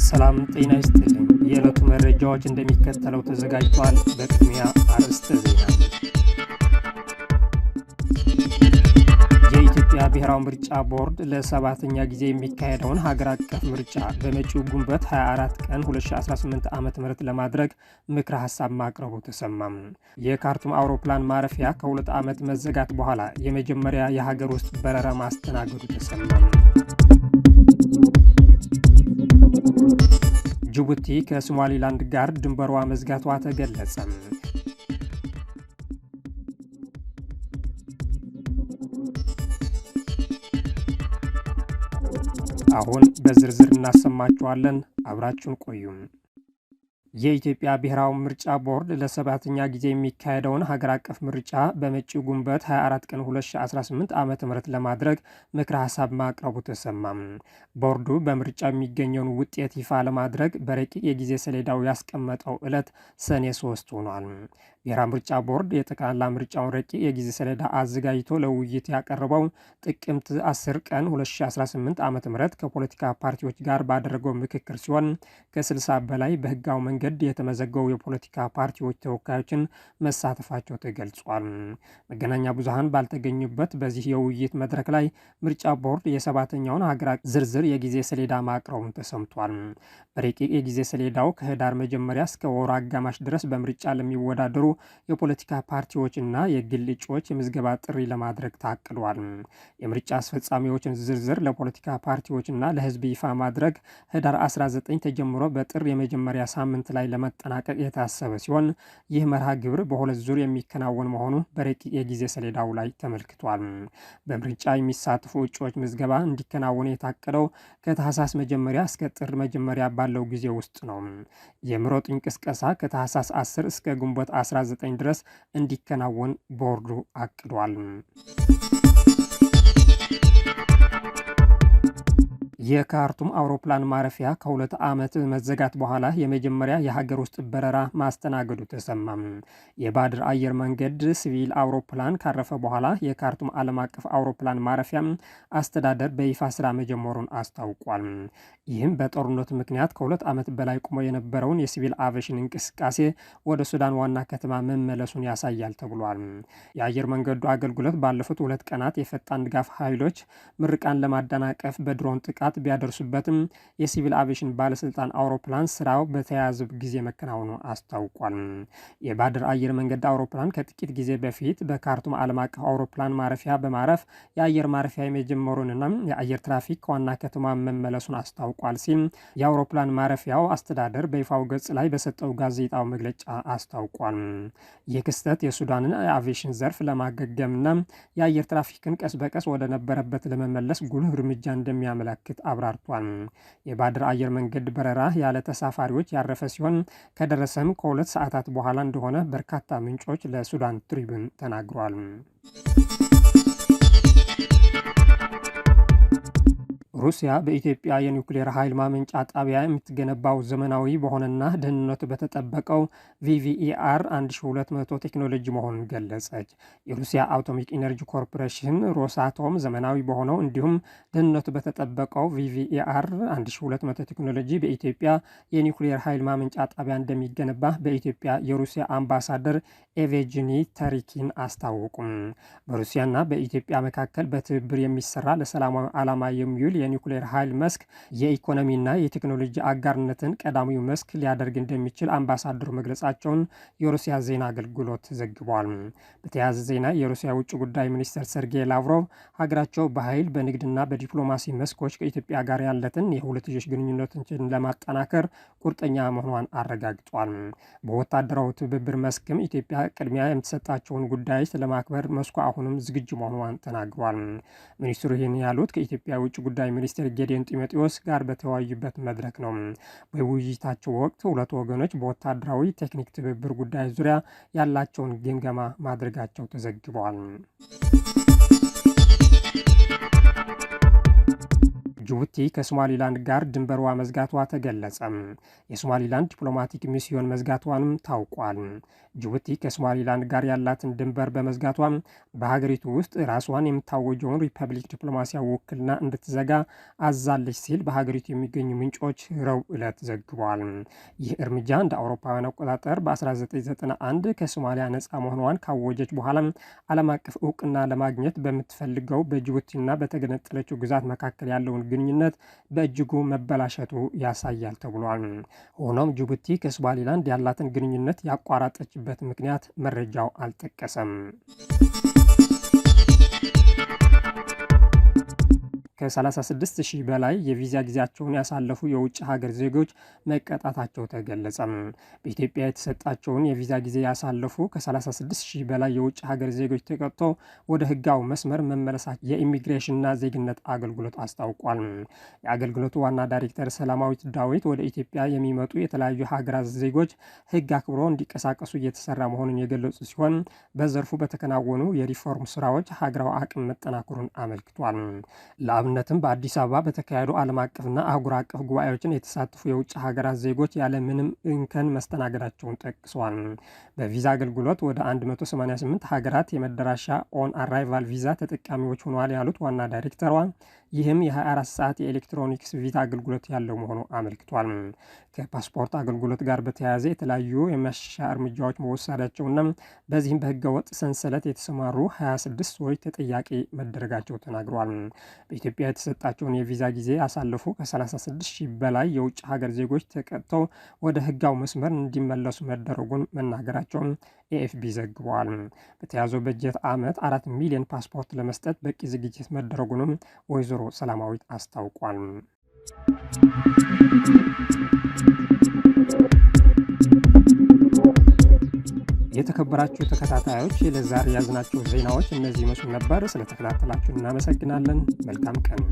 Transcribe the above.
ሰላም ጤና ይስጥልኝ። የዕለቱ መረጃዎች እንደሚከተለው ተዘጋጅቷል። በቅድሚያ አርዕስተ ዜና። የኢትዮጵያ ብሔራዊ ምርጫ ቦርድ ለሰባተኛ ጊዜ የሚካሄደውን ሀገር አቀፍ ምርጫ በመጪው ግንቦት 24 ቀን 2018 ዓ.ም ለማድረግ ምክረ ሀሳብ ማቅረቡ ተሰማም። የካርቱም አውሮፕላን ማረፊያ ከ2 ዓመት መዘጋት በኋላ የመጀመሪያ የሀገር ውስጥ በረራ ማስተናገዱ ተሰማም። ጅቡቲ ከሶማሊላንድ ጋር ድንበሯ መዝጋቷ ተገለጸ። አሁን በዝርዝር እናሰማችኋለን። አብራችሁን ቆዩ። የኢትዮጵያ ብሔራዊ ምርጫ ቦርድ ለሰባተኛ ጊዜ የሚካሄደውን ሀገር አቀፍ ምርጫ በመጪው ግንቦት 24 ቀን 2018 ዓ.ም ለማድረግ ምክረ ሀሳብ ማቅረቡ ተሰማም። ቦርዱ በምርጫ የሚገኘውን ውጤት ይፋ ለማድረግ በረቂቅ የጊዜ ሰሌዳው ያስቀመጠው ዕለት ሰኔ 3 ሆኗል። ብሔራዊ ምርጫ ቦርድ የጠቅላላ ምርጫውን ረቂቅ የጊዜ ሰሌዳ አዘጋጅቶ ለውይይት ያቀረበው ጥቅምት 10 ቀን 2018 ዓ.ም ከፖለቲካ ፓርቲዎች ጋር ባደረገው ምክክር ሲሆን ከ60 በላይ በህጋዊ መንገድ የተመዘገቡ የፖለቲካ ፓርቲዎች ተወካዮችን መሳተፋቸው ተገልጿል። መገናኛ ብዙሃን ባልተገኙበት በዚህ የውይይት መድረክ ላይ ምርጫ ቦርድ የሰባተኛውን ሀገር ዝርዝር የጊዜ ሰሌዳ ማቅረቡን ተሰምቷል። በረቂቅ የጊዜ ሰሌዳው ከህዳር መጀመሪያ እስከ ወሩ አጋማሽ ድረስ በምርጫ ለሚወዳደሩ የፖለቲካ ፓርቲዎችና የግል እጩዎች የምዝገባ ጥሪ ለማድረግ ታቅዷል። የምርጫ አስፈጻሚዎችን ዝርዝር ለፖለቲካ ፓርቲዎችና ለህዝብ ይፋ ማድረግ ህዳር 19 ተጀምሮ በጥር የመጀመሪያ ሳምንት ላይ ለመጠናቀቅ የታሰበ ሲሆን ይህ መርሃ ግብር በሁለት ዙር የሚከናወን መሆኑ በረቂቅ የጊዜ ሰሌዳው ላይ ተመልክቷል። በምርጫ የሚሳተፉ እጩዎች ምዝገባ እንዲከናወን የታቀደው ከታህሳስ መጀመሪያ እስከ ጥር መጀመሪያ ባለው ጊዜ ውስጥ ነው። የምረጡ እንቅስቃሴ ከታህሳስ 10 እስከ ግንቦት 19 ድረስ እንዲከናወን ቦርዱ አቅዷል። የካርቱም አውሮፕላን ማረፊያ ከ2 ዓመት መዘጋት በኋላ የመጀመሪያ የሀገር ውስጥ በረራ ማስተናገዱ ተሰማም። የባድር አየር መንገድ ሲቪል አውሮፕላን ካረፈ በኋላ የካርቱም ዓለም አቀፍ አውሮፕላን ማረፊያ አስተዳደር በይፋ ስራ መጀመሩን አስታውቋል። ይህም በጦርነቱ ምክንያት ከ2 ዓመት በላይ ቆሞ የነበረውን የሲቪል አቪዬሽን እንቅስቃሴ ወደ ሱዳን ዋና ከተማ መመለሱን ያሳያል ተብሏል። የአየር መንገዱ አገልግሎት ባለፉት 2 ቀናት የፈጣን ድጋፍ ኃይሎች ምርቃን ለማደናቀፍ በድሮን ጥቃት ቢያደርሱበትም የሲቪል አቪዬሽን ባለስልጣን አውሮፕላን ስራው በተያያዘ ጊዜ መከናወኑ አስታውቋል። የባድር አየር መንገድ አውሮፕላን ከጥቂት ጊዜ በፊት በካርቱም ዓለም አቀፍ አውሮፕላን ማረፊያ በማረፍ የአየር ማረፊያ የመጀመሩንና የአየር ትራፊክ ከዋና ከተማ መመለሱን አስታውቋል ሲል የአውሮፕላን ማረፊያው አስተዳደር በይፋው ገጽ ላይ በሰጠው ጋዜጣዊ መግለጫ አስታውቋል። ይህ ክስተት የሱዳንን የአቪዬሽን ዘርፍ ለማገገምና የአየር ትራፊክን ቀስ በቀስ ወደ ነበረበት ለመመለስ ጉልህ እርምጃ እንደሚያመለክት አብራርቷል። የባድር አየር መንገድ በረራ ያለ ተሳፋሪዎች ያረፈ ሲሆን ከደረሰም ከ2 ሰዓታት በኋላ እንደሆነ በርካታ ምንጮች ለሱዳን ትሪቡን ተናግረዋል። ሩሲያ በኢትዮጵያ የኒውክሌር ኃይል ማመንጫ ጣቢያ የምትገነባው ዘመናዊ በሆነና ደህንነቱ በተጠበቀው ቪቪኢአር 1200 ቴክኖሎጂ መሆኑን ገለጸች። የሩሲያ አቶሚክ ኢነርጂ ኮርፖሬሽን ሮሳቶም ዘመናዊ በሆነው እንዲሁም ደህንነቱ በተጠበቀው ቪቪኢአር 1200 ቴክኖሎጂ በኢትዮጵያ የኒውክሌር ኃይል ማመንጫ ጣቢያ እንደሚገነባ በኢትዮጵያ የሩሲያ አምባሳደር ኤቬጂኒ ተሪኪን አስታወቁም። በሩሲያና በኢትዮጵያ መካከል በትብብር የሚሰራ ለሰላማዊ ዓላማ የሚውል የኒውክሌር ኃይል መስክ የኢኮኖሚና የቴክኖሎጂ አጋርነትን ቀዳሚው መስክ ሊያደርግ እንደሚችል አምባሳደሩ መግለጻቸውን የሩሲያ ዜና አገልግሎት ዘግቧል። በተያያዘ ዜና የሩሲያ ውጭ ጉዳይ ሚኒስትር ሰርጌይ ላቭሮቭ ሀገራቸው በኃይል በንግድና በዲፕሎማሲ መስኮች ከኢትዮጵያ ጋር ያለትን የሁለትዮሽ ግንኙነቶችን ለማጠናከር ቁርጠኛ መሆኗን አረጋግጧል። በወታደራዊ ትብብር መስክም ኢትዮጵያ ቅድሚያ የምትሰጣቸውን ጉዳዮች ለማክበር መስኩ አሁንም ዝግጁ መሆኗን ተናግሯል። ሚኒስትሩ ይህን ያሉት ከኢትዮጵያ ውጭ ጉዳይ ሚኒስትር ጌዲዮን ጢሞቴዎስ ጋር በተወያዩበት መድረክ ነው። በውይይታቸው ወቅት ሁለቱ ወገኖች በወታደራዊ ቴክኒክ ትብብር ጉዳይ ዙሪያ ያላቸውን ግምገማ ማድረጋቸው ተዘግበዋል። ጅቡቲ ከሶማሊላንድ ጋር ድንበሯ መዝጋቷ ተገለጸ። የሶማሊላንድ ዲፕሎማቲክ ሚስዮን መዝጋቷንም ታውቋል። ጅቡቲ ከሶማሊላንድ ጋር ያላትን ድንበር በመዝጋቷ በሀገሪቱ ውስጥ ራሷን የምታወጀውን ሪፐብሊክ ዲፕሎማሲያዊ ውክልና እንድትዘጋ አዛለች ሲል በሀገሪቱ የሚገኙ ምንጮች ረቡዕ ዕለት ዘግበዋል። ይህ እርምጃ እንደ አውሮፓውያን አቆጣጠር በ1991 ከሶማሊያ ነፃ መሆኗን ካወጀች በኋላ ዓለም አቀፍ እውቅና ለማግኘት በምትፈልገው በጅቡቲና በተገነጠለችው ግዛት መካከል ያለውን ግንኙነት በእጅጉ መበላሸቱ ያሳያል ተብሏል። ሆኖም ጅቡቲ ከሶማሊላንድ ያላትን ግንኙነት ያቋረጠችበት ምክንያት መረጃው አልጠቀሰም። ከ36,000 በላይ የቪዛ ጊዜያቸውን ያሳለፉ የውጭ ሀገር ዜጎች መቀጣታቸው ተገለጸ። በኢትዮጵያ የተሰጣቸውን የቪዛ ጊዜ ያሳለፉ ከ36,000 በላይ የውጭ ሀገር ዜጎች ተቀጥቶ ወደ ሕጋዊ መስመር መመለሳቸው የኢሚግሬሽንና ዜግነት አገልግሎት አስታውቋል። የአገልግሎቱ ዋና ዳይሬክተር ሰላማዊት ዳዊት ወደ ኢትዮጵያ የሚመጡ የተለያዩ ሀገራት ዜጎች ሕግ አክብሮ እንዲንቀሳቀሱ እየተሰራ መሆኑን የገለጹ ሲሆን በዘርፉ በተከናወኑ የሪፎርም ስራዎች ሀገራዊ አቅም መጠናከሩን አመልክቷል። ለአብነትም በአዲስ አበባ በተካሄዱ ዓለም አቀፍና አህጉር አቀፍ ጉባኤዎችን የተሳተፉ የውጭ ሀገራት ዜጎች ያለ ምንም እንከን መስተናገዳቸውን ጠቅሰዋል። በቪዛ አገልግሎት ወደ 188 ሀገራት የመዳረሻ ኦን አራይቫል ቪዛ ተጠቃሚዎች ሆነዋል ያሉት ዋና ዳይሬክተሯ ይህም የ24 ሰዓት የኤሌክትሮኒክስ ቪዛ አገልግሎት ያለው መሆኑ አመልክቷል። ከፓስፖርት አገልግሎት ጋር በተያያዘ የተለያዩ የማሻሻያ እርምጃዎች መወሰዳቸውና በዚህም በህገወጥ ሰንሰለት የተሰማሩ 26 ሰዎች ተጠያቂ መደረጋቸው ተናግረዋል። በኢትዮጵያ የተሰጣቸውን የቪዛ ጊዜ ያሳለፉ ከ36,000 በላይ የውጭ ሀገር ዜጎች ተቀጥተው ወደ ህጋዊ መስመር እንዲመለሱ መደረጉን መናገራቸውን ኤኤፍቢ ዘግበዋል። በተያዘው በጀት ዓመት 4 ሚሊዮን ፓስፖርት ለመስጠት በቂ ዝግጅት መደረጉንም ወይዘሮ ሰላማዊት አስታውቋል። የተከበራችሁ ተከታታዮች ለዛሬ ያዝናቸው ዜናዎች እነዚህ መስሉ ነበር። ስለተከታተላችሁ እናመሰግናለን። መልካም ቀን።